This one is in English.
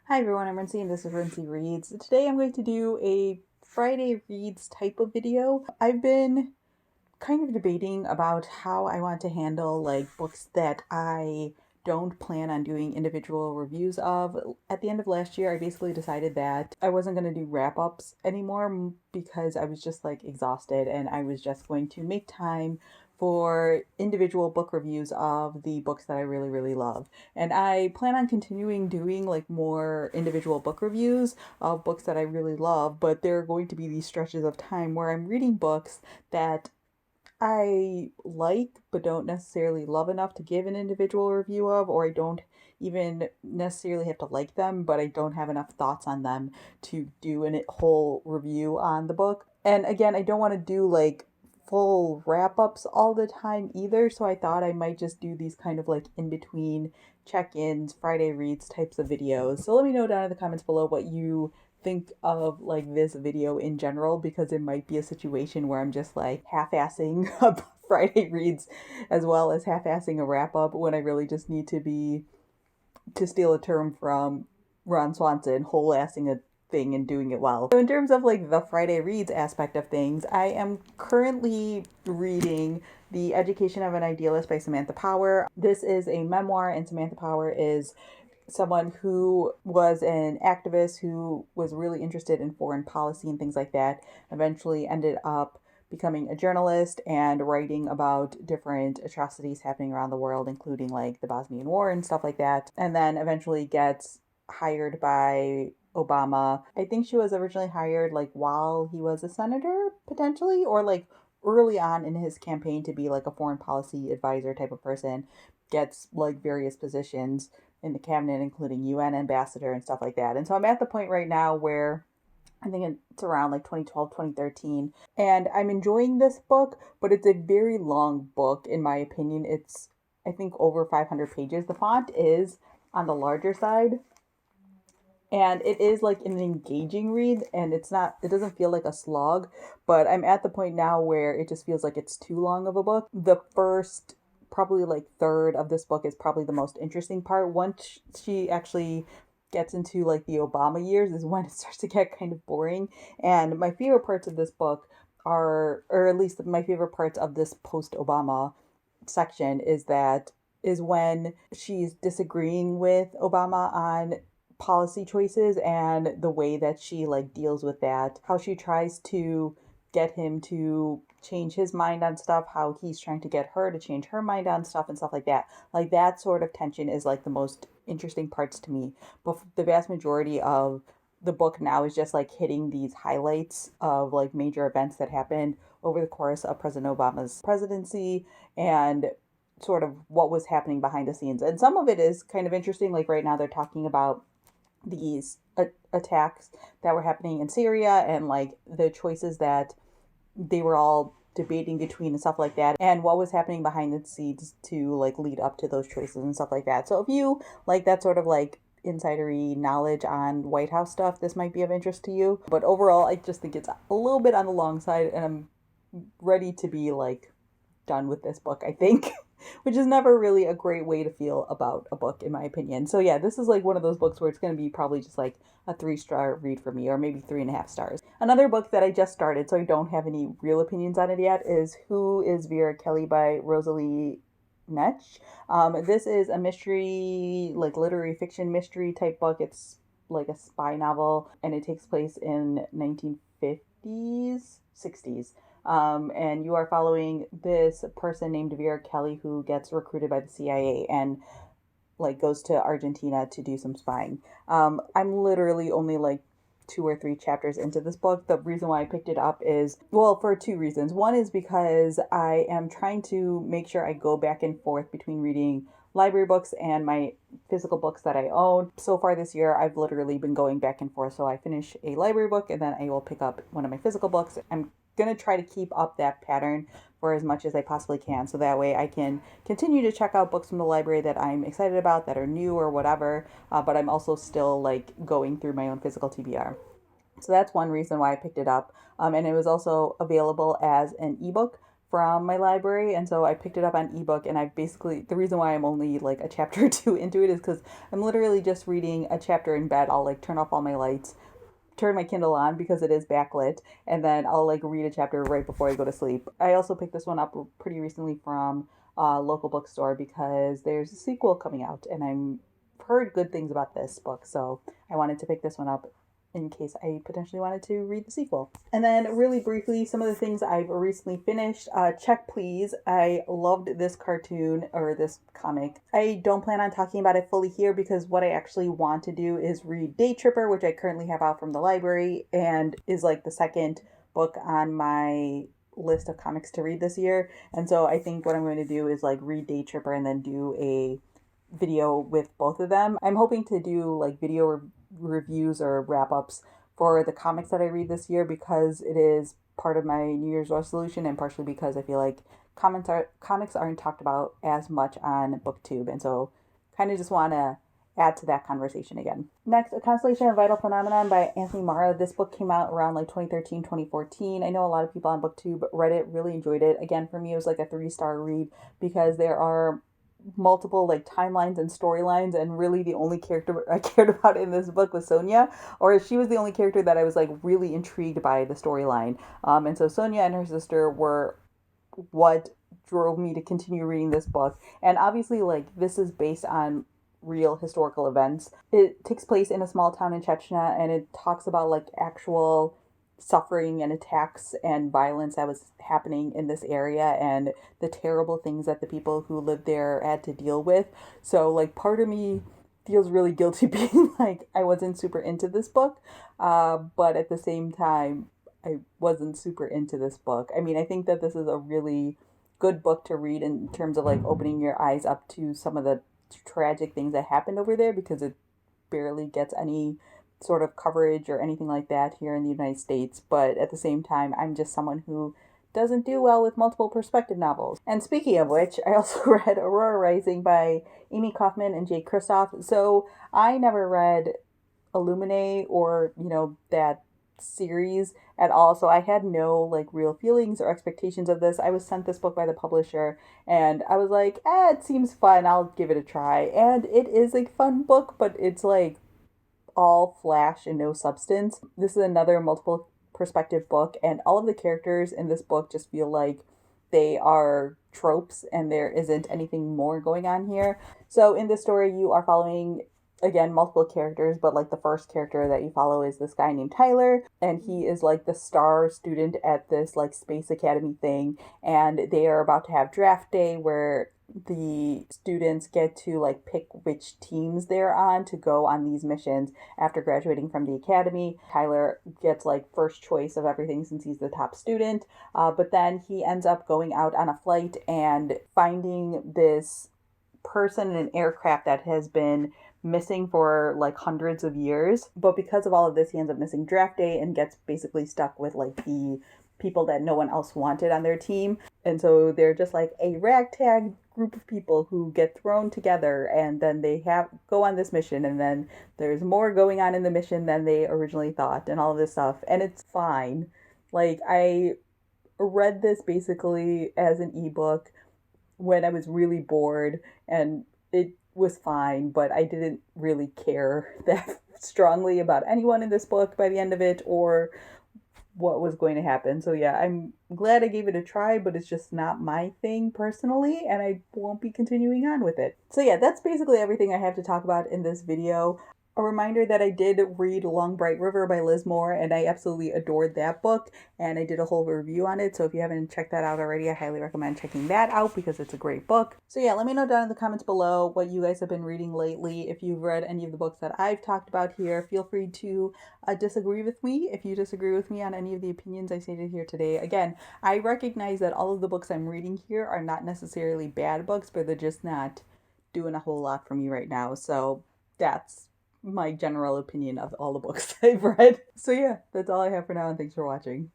Hi everyone, I'm Rincey and this is Rincey Reads. Today I'm going to do a Friday Reads type of video. I've been kind of debating about how I want to handle books that I don't plan on doing individual reviews of. At the end of last year, I basically decided that I wasn't going to do wrap-ups anymore because I was just exhausted, and I was just going to make time for individual book reviews of the books that I really, really love. And I plan on continuing doing more individual book reviews of books that I really love, but there are going to be these stretches of time where I'm reading books that I like but don't necessarily love enough to give an individual review of, or I don't even necessarily have to like them, but I don't have enough thoughts on them to do a whole review on the book. And again, I don't want to do full wrap ups all the time either, so I thought I might just do these kind of in between check ins, Friday reads types of videos. So let me know down in the comments below what you think of this video in general, because it might be a situation where I'm just half-assing Friday reads as well as half-assing a wrap-up when I really just need to steal a term from Ron Swanson, whole-assing a thing and doing it well. So in terms of the Friday reads aspect of things, I am currently reading The Education of an Idealist by Samantha Power. This is a memoir, and Samantha Power is someone who was an activist who was really interested in foreign policy and things like that, eventually ended up becoming a journalist and writing about different atrocities happening around the world, including the Bosnian War and stuff like that, and then eventually gets hired by Obama. I think she was originally hired while he was a senator, potentially, or early on in his campaign to be a foreign policy advisor type of person. Gets various positions in the cabinet, including UN ambassador and stuff like that. And so I'm at the point right now where I think it's around 2012, 2013. And I'm enjoying this book, but it's a very long book, in my opinion. It's, I think, over 500 pages. The font is on the larger side. And it is an engaging read, and it doesn't feel like a slog, but I'm at the point now where it just feels like it's too long of a book. The first probably third of this book is probably the most interesting part. Once she actually gets into the Obama years is when it starts to get kind of boring. And my favorite parts of this book are, or at least my favorite parts of this post-Obama section is when she's disagreeing with Obama on policy choices and the way that she deals with that, how she tries to get him to change his mind on stuff, how he's trying to get her to change her mind on stuff and stuff like that. That sort of tension is the most interesting parts to me. But the vast majority of the book now is just hitting these highlights of major events that happened over the course of President Obama's presidency and sort of what was happening behind the scenes. And some of it is kind of interesting. Right now they're talking about these attacks that were happening in Syria and the choices that they were all debating between and stuff like that, and what was happening behind the scenes to lead up to those choices and stuff like that. So if you like that sort of insidery knowledge on White House stuff, this might be of interest to you. But overall, I just think it's a little bit on the long side, and I'm ready to be done with this book, I think. Which is never really a great way to feel about a book, in my opinion. So yeah, this is one of those books where it's going to be probably just a 3-star read for me, or maybe 3.5 stars. Another book that I just started, so I don't have any real opinions on it yet, is Who is Vera Kelly by Rosalie Knecht. This is a mystery, literary fiction mystery type book. It's a spy novel, and it takes place in 1950s, 60s. And you are following this person named Vera Kelly who gets recruited by the CIA and goes to Argentina to do some spying. I'm literally only 2 or 3 chapters into this book. The reason why I picked it up is, well, for 2 reasons. One is because I am trying to make sure I go back and forth between reading library books and my physical books that I own. So far this year, I've literally been going back and forth. So I finish a library book and then I will pick up one of my physical books. I'm going to try to keep up that pattern for as much as I possibly can, so that way I can continue to check out books from the library that I'm excited about, that are new or whatever, but I'm also still going through my own physical TBR. So that's one reason why I picked it up. And it was also available as an ebook from my library, and so I picked it up on ebook, and I basically, the reason why I'm only like a chapter or two into it is because I'm literally just reading a chapter in bed. I'll like turn off all my lights, turn my Kindle on because it is backlit, and then I'll like read a chapter right before I go to sleep. I also picked this one up pretty recently from a local bookstore because there's a sequel coming out, and I'm heard good things about this book, so I wanted to pick this one up in case I potentially wanted to read the sequel. And then really briefly, some of the things I've recently finished. Check Please. I loved this cartoon or this comic. I don't plan on talking about it fully here because what I actually want to do is read Day Tripper, which I currently have out from the library and is like the second book on my list of comics to read this year. And so I think what I'm going to do is like read Day Tripper and then do a video with both of them. I'm hoping to do like video reviews or wrap-ups for the comics that I read this year because it is part of my New Year's resolution, and partially because I feel like comics aren't talked about as much on BookTube, and so kind of just want to add to that conversation again. Next, A Constellation of Vital Phenomenon by Anthony Marra. This book came out around like 2013, 2014. I know a lot of people on BookTube read it, really enjoyed it. Again, for me, it was like a 3-star read because there are multiple like timelines and storylines, and really the only character I cared about in this book was Sonia, or she was the only character that I was like really intrigued by the storyline. And so Sonia and her sister were what drove me to continue reading this book. And obviously, like, this is based on real historical events. It takes place in a small town in Chechnya, and it talks about like actual suffering and attacks and violence that was happening in this area and the terrible things that the people who lived there had to deal with. So like part of me feels really guilty being like I wasn't super into this book, but at the same time I wasn't super into this book. I mean, I think that this is a really good book to read in terms of like opening your eyes up to some of the tragic things that happened over there, because it barely gets any sort of coverage or anything like that here in the United States. But at the same time, I'm just someone who doesn't do well with multiple perspective novels. And speaking of which, I also read Aurora Rising by Amie Kaufman and Kristoff. So I never read Illuminae or, that series at all. So I had no like real feelings or expectations of this. I was sent this book by the publisher and I was like, it seems fun. I'll give it a try. And it is a fun book, but it's like all flash and no substance. This is another multiple perspective book, and all of the characters in this book just feel like they are tropes and there isn't anything more going on here. So in this story, you are following, again, multiple characters, but like the first character that you follow is this guy named Tyler, and he is like the star student at this like space academy thing, and they are about to have draft day where the students get to like pick which teams they're on to go on these missions after graduating from the academy. Tyler gets like first choice of everything since he's the top student, but then he ends up going out on a flight and finding this person in an aircraft that has been missing for like hundreds of years. But because of all of this, he ends up missing draft day and gets basically stuck with like the people that no one else wanted on their team. And so they're just like a ragtag group of people who get thrown together, and then they go on this mission, and then there's more going on in the mission than they originally thought, and all of this stuff. And it's fine. Like, I read this basically as an ebook when I was really bored, and it was fine, but I didn't really care that strongly about anyone in this book by the end of it or what was going to happen. So yeah, I'm glad I gave it a try, but it's just not my thing personally, and I won't be continuing on with it. So yeah, that's basically everything I have to talk about in this video. A reminder that I did read Long Bright River by Liz Moore, and I absolutely adored that book, and I did a whole review on it. So if you haven't checked that out already, I highly recommend checking that out because it's a great book. So yeah, let me know down in the comments below what you guys have been reading lately. If you've read any of the books that I've talked about here, feel free to disagree with me if you disagree with me on any of the opinions I stated here today. Again, I recognize that all of the books I'm reading here are not necessarily bad books, but they're just not doing a whole lot for me right now. So that's my general opinion of all the books I've read. So yeah, that's all I have for now, and thanks for watching.